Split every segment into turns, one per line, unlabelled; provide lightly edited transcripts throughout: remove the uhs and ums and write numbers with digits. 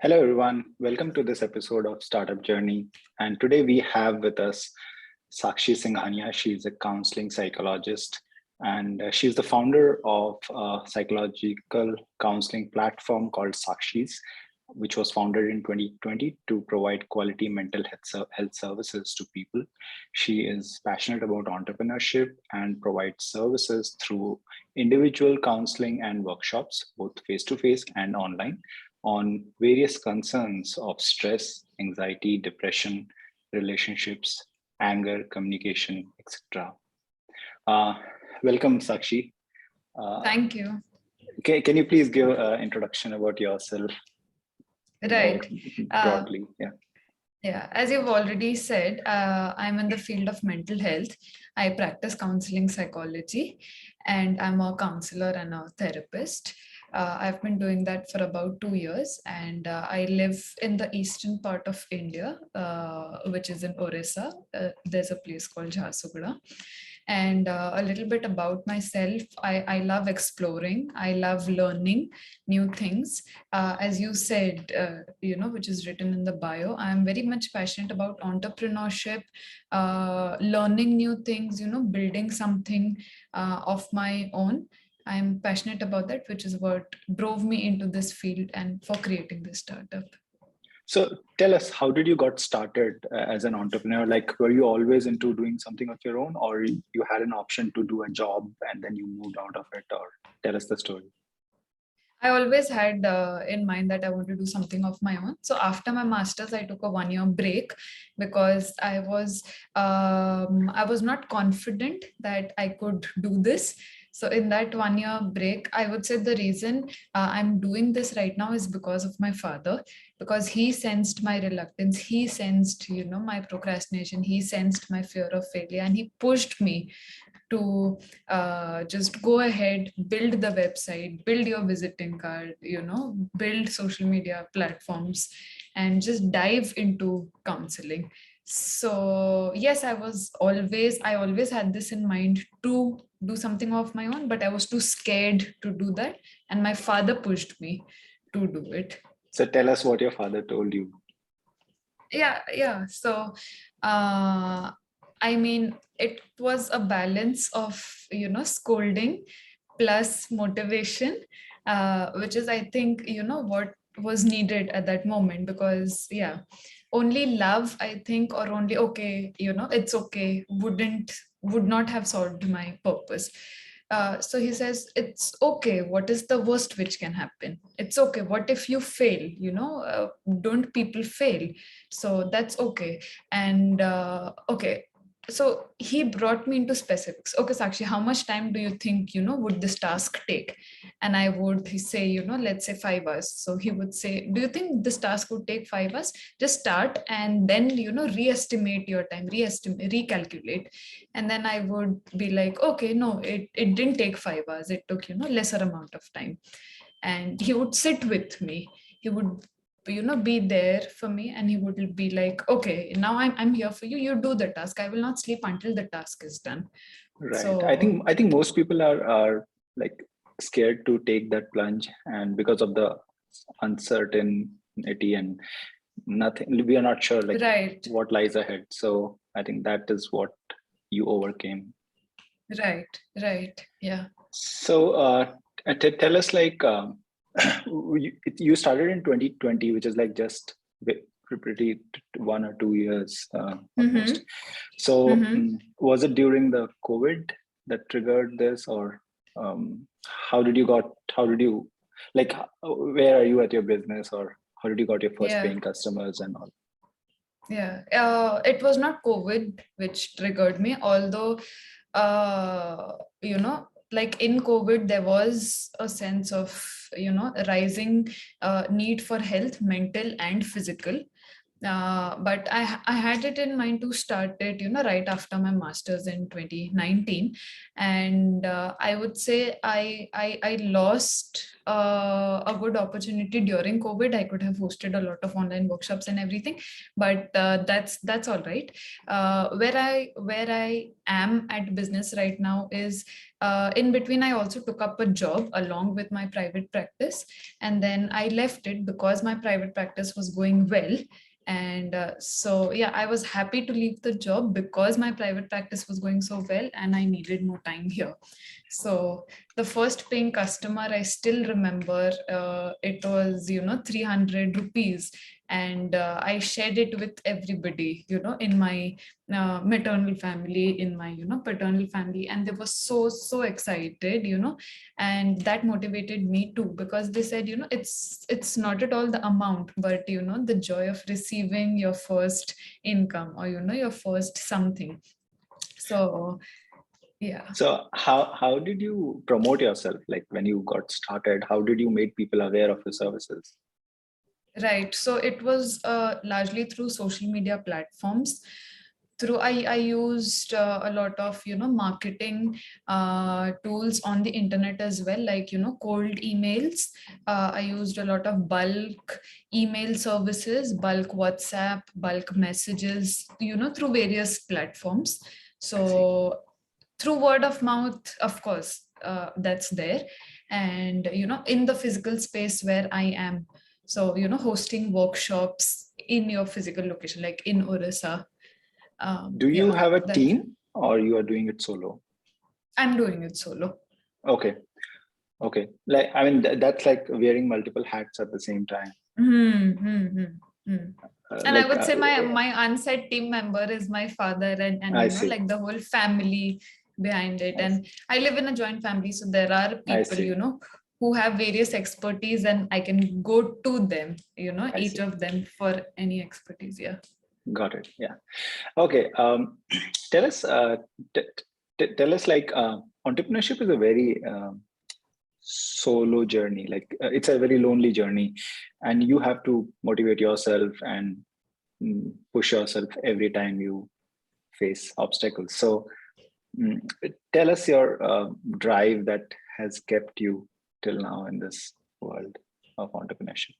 Hello, everyone. Welcome to this episode of Startup Journey. And today we have with us Sakshi Singhania. She's a counseling psychologist, and she's the founder of a psychological counseling platform called Sakshi's, which was founded in 2020 to provide quality mental health services to people. She is passionate about entrepreneurship and provides services through individual counseling and workshops, both face to face and online, on various concerns of stress, anxiety, depression, relationships, anger, communication, etc. Uh, Welcome, Sakshi.
Thank you.
Can you please give an introduction about yourself?
Right.
Broadly,
Yeah, as you've already said, I'm in the field of mental health. I practice counseling psychology, and I'm a counselor and a therapist. I've been doing that for about 2 years, and I live in the eastern part of India, which is in Orissa. There's a place called Jharsuguda. And a little bit about myself. I love exploring. I love learning new things. As you said, which is written in the bio, I'm very much passionate about entrepreneurship, learning new things, building something of my own. I'm passionate about that, which is what drove me into this field and for creating this startup.
So tell us, how did you got started as an entrepreneur? Like, were you always into doing something of your own, or you had an option to do a job and then you moved out of it? Or tell us the story.
I always had in mind that I want to do something of my own. So after my master's, I took a 1-year break because I was not confident that I could do this. So in that 1-year break, I would say the reason I'm doing this right now is because of my father, because he sensed my reluctance, he sensed, my procrastination, he sensed my fear of failure, and he pushed me to just go ahead, build the website, build your visiting card, build social media platforms, and just dive into counseling. So yes, I always had this in mind to do something of my own, but I was too scared to do that, and my father pushed me to do it.
So tell us what your father told you.
Yeah. So I mean, it was a balance of scolding plus motivation, which is, I think, what was needed at that moment. Because only love, I think, or only okay, it's okay, would not have solved my purpose. So he says, it's okay, what is the worst which can happen? It's okay, what if you fail? Don't people fail? So that's okay. And okay, so he brought me into specifics. Okay, Sakshi, how much time do you think would this task take? And I would say, let's say 5 hours. So he would say, do you think this task would take 5 hours? Just start, and then re-estimate your time, recalculate. And then I would be like, okay, no, it didn't take 5 hours, it took lesser amount of time. And he would sit with me, he would be there for me, and he would be like, okay, now I'm here for you, you do the task, I will not sleep until the task is done.
Right.
So
I think most people are like scared to take that plunge, and because of the uncertainty and nothing, we are not sure like
right
what lies ahead. So I think that is what you overcame.
right yeah.
So tell us, like, you started in 2020, which is like just pretty 1 or 2 years almost. So was it during the COVID that triggered this, or how did you like, where are you at your business, or how did you got your first paying customers and all?
It was not COVID which triggered me, although like in COVID there was a sense of rising need for health, mental and physical. But I had it in mind to start it, right after my master's in 2019. And I would say I lost a good opportunity during COVID. I could have hosted a lot of online workshops and everything, but that's all right. Where I am at business right now is in between. I also took up a job along with my private practice, and then I left it because my private practice was going well. And so yeah, I was happy to leave the job because my private practice was going so well and I needed more time here. So the first paying customer, I still remember, it was 300 rupees, and I shared it with everybody, in my maternal family, in my paternal family, and they were so excited, and that motivated me too, because they said, it's not at all the amount, but the joy of receiving your first income, or your first something. So yeah.
So how did you promote yourself? Like when you got started, how did you make people aware of your services?
Right. So it was largely through social media platforms. I used a lot of marketing tools on the internet as well, like cold emails. I used a lot of bulk email services, bulk WhatsApp, bulk messages, through various platforms.
I see.
So through word of mouth, of course, that's there, and in the physical space where I am. So hosting workshops in your physical location, like in Orissa.
Do you
Yeah,
have a
that's,
team or you are doing it solo?
I'm doing it solo.
Okay. Okay. Like, I mean, that's like wearing multiple hats at the same time.
Hmm, hmm, hmm, hmm. And I
Like,
would say my unsaid team member is my father, and
I see.
like the whole family behind it.
I see.
And I live in a joint family, so there are
I
people,
see.
who have various expertise, and I can go to them,
I
each
see.
of them for any expertise. Yeah.
Got it. Yeah. Okay. Tell us, tell us like entrepreneurship is a very solo journey. Like it's a very lonely journey, and you have to motivate yourself and push yourself every time you face obstacles. So mm, tell us your drive that has kept you till now in this world of entrepreneurship.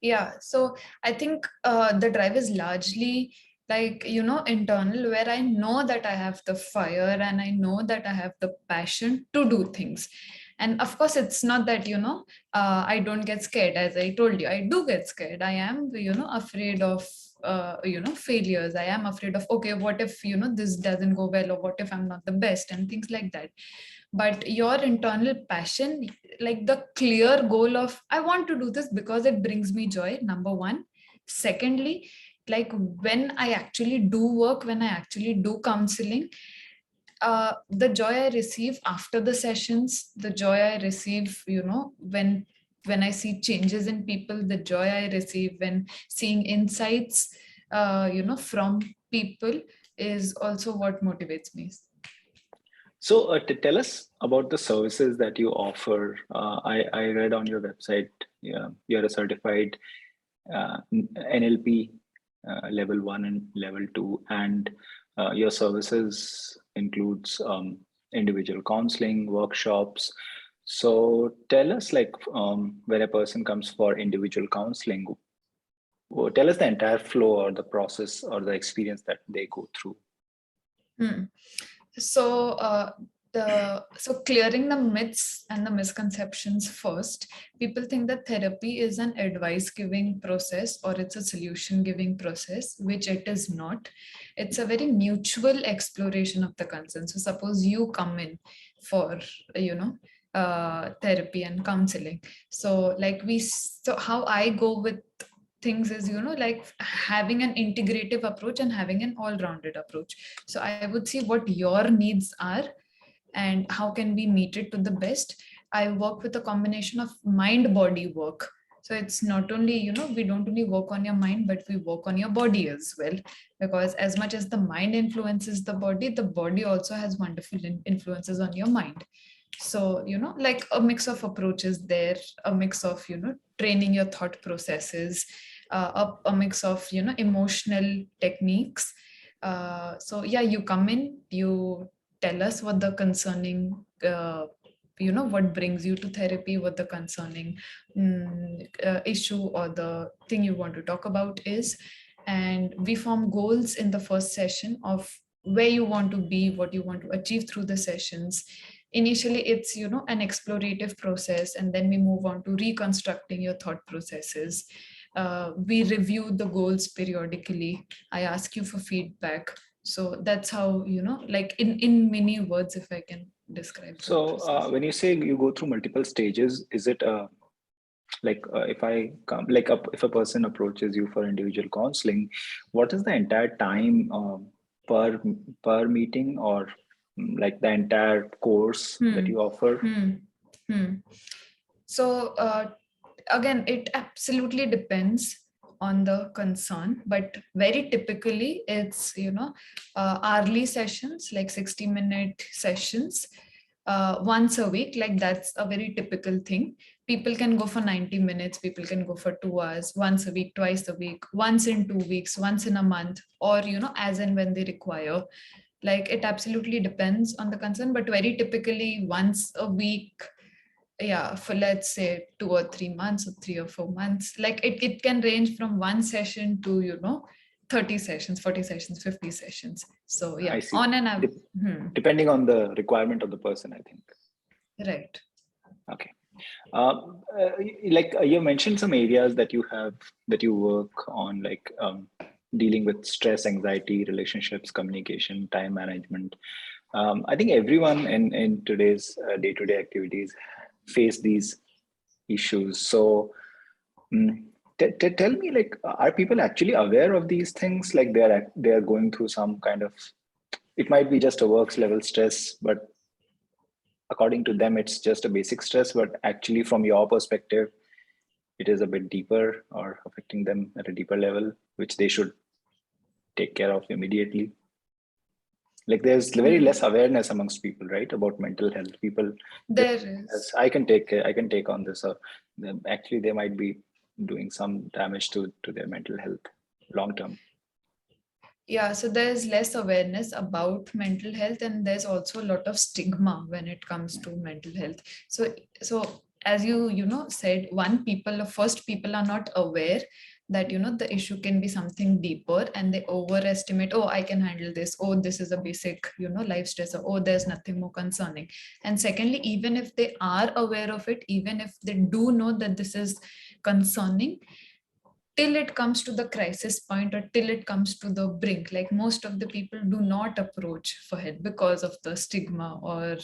Yeah, so I think the drive is largely like, internal, where I know that I have the fire and I know that I have the passion to do things. And of course, it's not that, I don't get scared. As I told you, I do get scared. I am, afraid of, failures. I am afraid of, okay, what if, this doesn't go well, or what if I'm not the best, and things like that. But your internal passion, like the clear goal of, I want to do this because it brings me joy, number one. Secondly, like when I actually do work, when I actually do counseling, the joy I receive after the sessions, the joy I receive, when I see changes in people, the joy I receive when seeing insights, from people, is also what motivates me.
So tell us about the services that you offer. I read on your website, yeah, you're a certified NLP level 1 and level 2, and your services includes individual counseling, workshops. So tell us, like, when a person comes for individual counseling, tell us the entire flow or the process or the experience that they go through.
Hmm. So clearing the myths and the misconceptions first. People think that therapy is an advice giving process, or it's a solution giving process, which it is not. It's a very mutual exploration of the concern. So suppose you come in for, therapy and counseling. So how I go with things is, like having an integrative approach and having an all-rounded approach. So I would see what your needs are and how can we meet it to the best. I work with a combination of mind body work. So it's not only, we don't only work on your mind, but we work on your body as well, because as much as the mind influences the body also has wonderful influences on your mind. So like a mix of approaches there, a mix of training your thought processes, a mix of emotional techniques. So yeah, you come in, you tell us what the concerning what brings you to therapy, what the concerning issue or the thing you want to talk about is, and we form goals in the first session of where you want to be, what you want to achieve through the sessions. Initially it's an explorative process, and then we move on to reconstructing your thought processes. We review the goals periodically. I ask you for feedback. So that's how, like in many words, if I can describe the
So
process.
when you say you go through multiple stages, is it like if I come like if a person approaches you for individual counseling, what is the entire time per per meeting, or like the entire course that
Hmm.
you offer?
Hmm. Hmm. So again, it absolutely depends on the concern, but very typically it's hourly sessions, like 60-minute sessions, once a week. Like that's a very typical thing. People can go for 90 minutes, people can go for 2 hours, once a week, twice a week, once in 2 weeks, once in a month, or as and when they require. Like it absolutely depends on the concern, but very typically once a week. Yeah, for let's say 2 or 3 months or 3 or 4 months. Like it can range from one session to 30 sessions, 40 sessions, 50 sessions. So
I
yeah,
see.
on and up.
Depending on the requirement of the person, I think.
Right.
Okay. Like you mentioned some areas that you have that you work on, like dealing with stress, anxiety, relationships, communication, time management. I think everyone in today's day-to-day activities face these issues. So tell me, like, are people actually aware of these things? Like they are going through some kind of, it might be just a works level stress, but according to them it's just a basic stress, but actually from your perspective it is a bit deeper or affecting them at a deeper level, which they should take care of immediately. Like there's very
Hmm.
less awareness amongst people, right, about mental health. People
There
as
is.
I can take on this, or actually they might be doing some damage to their mental health long term.
Yeah, so there's less awareness about mental health, and there's also a lot of stigma when it comes to mental health. So as you said, first people are not aware that the issue can be something deeper, and they overestimate, oh, I can handle this, oh, this is a basic life stressor, oh, there's nothing more concerning. And secondly, even if they are aware of it, even if they do know that this is concerning, till it comes to the crisis point or till it comes to the brink, like most of the people do not approach for help because of the stigma, or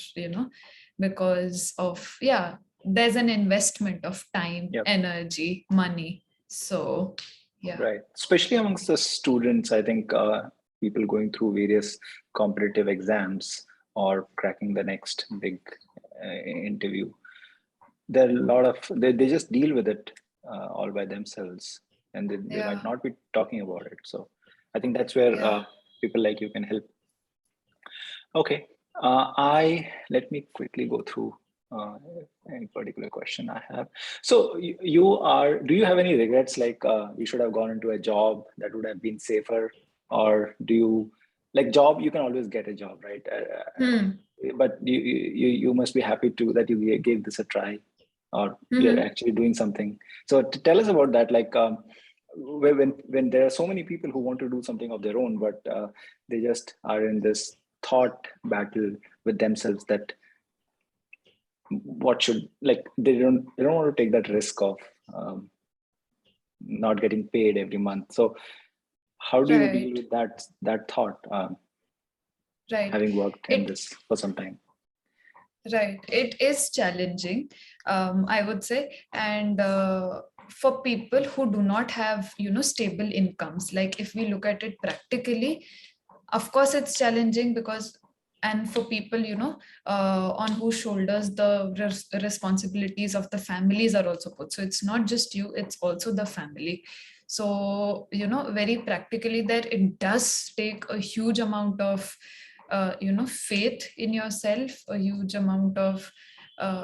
because of, yeah, there's an investment of time,
Yeah,
energy, money. So yeah.
right. Especially amongst the students, I think people going through various competitive exams or cracking the next big interview, there are a lot of they just deal with it all by themselves, and they might
Yeah.
not be talking about it. So I think that's where
Yeah.
people like you can help. Okay. I let me quickly go through uh, any particular question I have. So you are, do you have any regrets, like you should have gone into a job that would have been safer, or do you, like, job, you can always get a job, right?
Hmm.
But you must be happy to that you gave this a try, or you're
Hmm.
actually doing something. So to tell us about that, like when there are so many people who want to do something of their own, but they just are in this thought battle with themselves that what should, like, they don't want to take that risk of um, not getting paid every month. So how do you deal
Right.
with that thought,
Right.
having worked in
It
this for some time?
Right. It is challenging, I would say. And for people who do not have, stable incomes, like if we look at it practically, of course it's challenging because, and for people, on whose shoulders the responsibilities of the families are also put. So it's not just you, it's also the family. So, very practically there, it does take a huge amount of faith in yourself, a huge amount of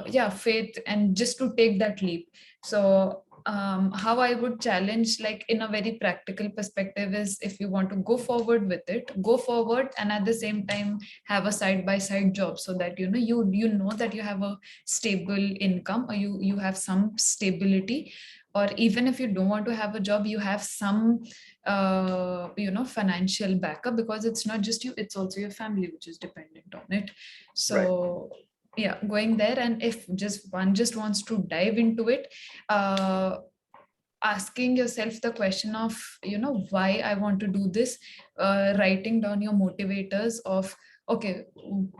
yeah, faith, and just to take that leap. So how I would challenge, like in a very practical perspective, is if you want to go forward with it, go forward, and at the same time have a side-by-side job, so that you know that you have a stable income, or you have some stability. Or even if you don't want to have a job, you have some financial backup, because it's not just you, it's also your family which is dependent on it. So yeah, going there. And if one just wants to dive into it, asking yourself the question of why I want to do this, writing down your motivators of, okay,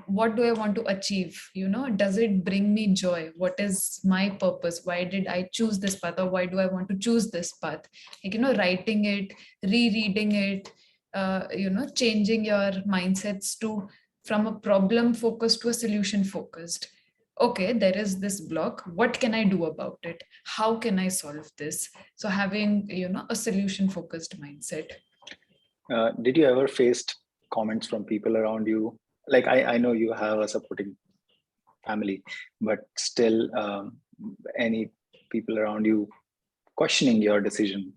what do I want to achieve, does it bring me joy, what is my purpose, why did I choose this path, or why do I want to choose this path, like writing it, rereading it, changing your mindsets to from a problem focused to a solution focused. Okay, there is this block, what can I do about it, how can I solve this? So having a solution focused mindset.
Did you ever face comments from people around you? Like I know you have a supporting family, but still any people around you questioning your decision,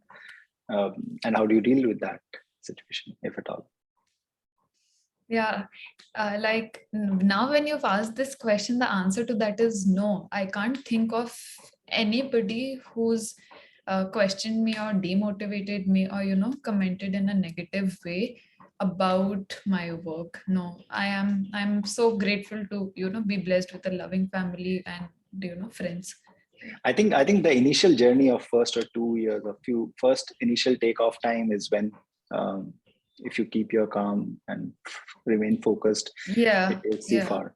and how do you deal with that situation, if at all?
Yeah, like now when you've asked this question, the answer to that is no. I can't think of anybody who's questioned me or demotivated me, or commented in a negative way about my work. No, I'm so grateful to be blessed with a loving family and friends.
I think the initial journey of first or 2 years, first initial takeoff time is when, if you keep your calm and remain focused,
Yeah,
it takes you
yeah,
far.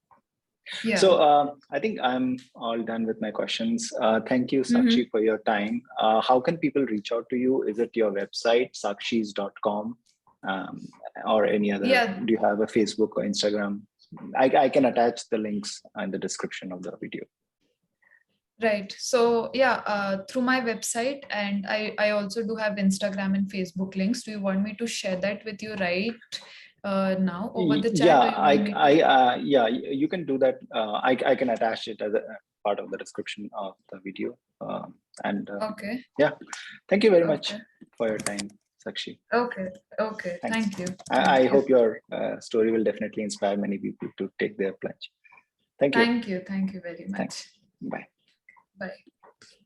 yeah.
So I think I'm all done with my questions. Thank you, Sakshi, for your time. How can people reach out to you? Is it your website, sakshis.com, or any other?
Yeah.
Do you have a Facebook or Instagram? I can attach the links in the description of the video.
Right. So yeah, through my website, and I also do have Instagram and Facebook links. Do you want me to share that with you right now over the chat, or you want me to?
Yeah, you can do that. I can attach it as a part of the description of the video.
Okay.
Yeah, thank you very much
Okay.
for your time, Sakshi.
Okay. Okay.
Thanks.
Thank you.
I
Thank you.
hope your story will definitely inspire many people to take their plunge. Thank you.
Thank you. Thank you very much.
Thanks. Bye.
Bye.